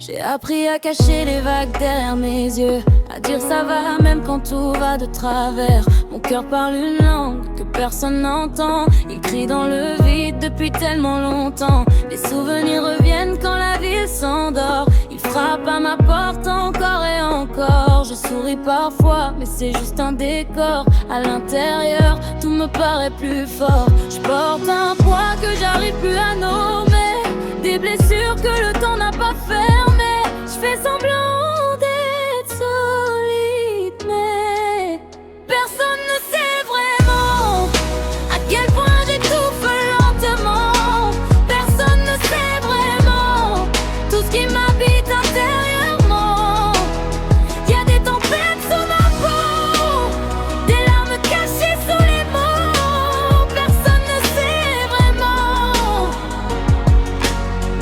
J'ai appris à cacher les vagues derrière mes yeux, à dire ça va même quand tout va de travers. Mon cœur parle une langue que personne n'entend. Il crie dans le vide depuis tellement longtemps. Les souvenirs reviennent quand la ville s'endort. Il frappe à ma porte encore et encore. Je souris parfois mais c'est juste un décor. À l'intérieur tout me paraît plus fort. Je porte un poids que j'arrive plus à nommer, des blessures que le temps n'a pas fermées. Je fais semblant d'être solide, mais personne ne sait vraiment à quel point j'étouffe lentement. Personne ne sait vraiment tout ce qui m'habite intérieurement. Y'a des tempêtes sous ma peau, des larmes cachées sous les mots. Personne ne sait vraiment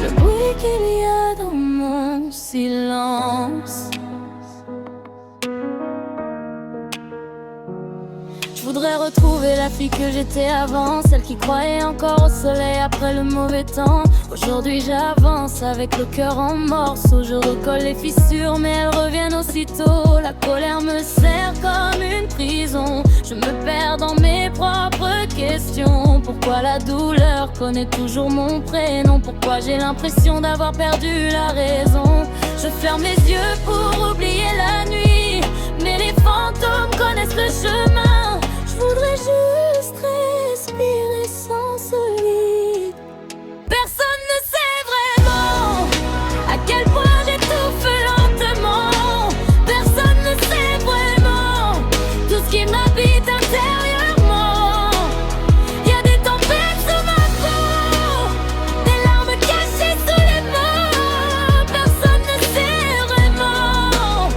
le bruit qu'il y a dans mon silence. Je voudrais retrouver la fille que j'étais avant, celle qui croyait encore au soleil après le mauvais temps. Aujourd'hui j'avance avec le cœur en morceaux. Je recolle les fissures mais elles reviennent aussitôt. La colère me serre comme une prison. Je me perds dans mes propres questions. Pourquoi la douleur connaît toujours mon prénom? Pourquoi j'ai l'impression d'avoir perdu la raison? Je ferme les yeux pour oublier la nuit, mais les fantômes connaissent le chemin. Je voudrais juste respirer sans solide. Personne ne sait vraiment à quel point j'étouffe lentement. Personne ne sait vraiment tout ce qui m'habite intérieurement. Y'a des tempêtes sous ma peau, des larmes cachées sous les mots. Personne ne sait vraiment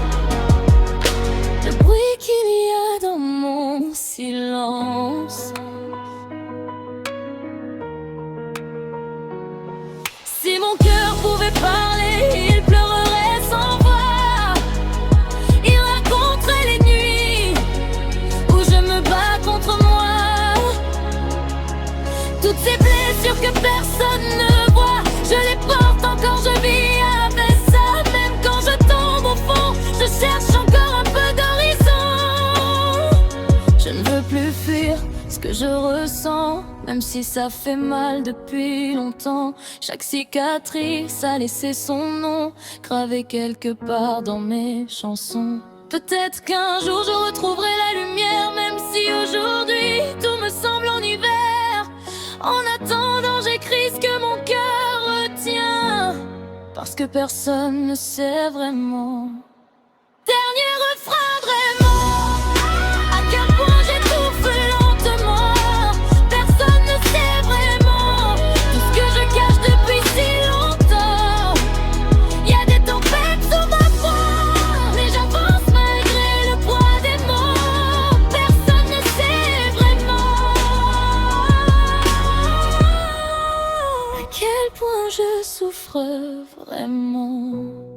le bruit qu'il y a dans mon silence. Si mon cœur pouvait parler, il pleurerait sans voix. Il raconterait les nuits où je me bats contre moi. Toutes ces blessures que personne ne voit, je les porte encore, je vis avec ça. Même quand je tombe au fond, je cherche encore un peu d'horizon. Je ne veux plus fuir ce que je ressens, même si ça fait mal depuis longtemps. Chaque cicatrice a laissé son nom gravé quelque part dans mes chansons. Peut-être qu'un jour je retrouverai la lumière, même si aujourd'hui tout me semble en hiver. En attendant j'écris ce que mon cœur retient, parce que personne ne sait vraiment. Dernier refrain vraiment, à quel point j'étouffe lentement. Personne ne sait vraiment tout ce que je cache depuis si longtemps. Y'a des tempêtes sous ma voix, mais j'avance malgré le poids des mots. Personne ne sait vraiment à quel point je souffre vraiment.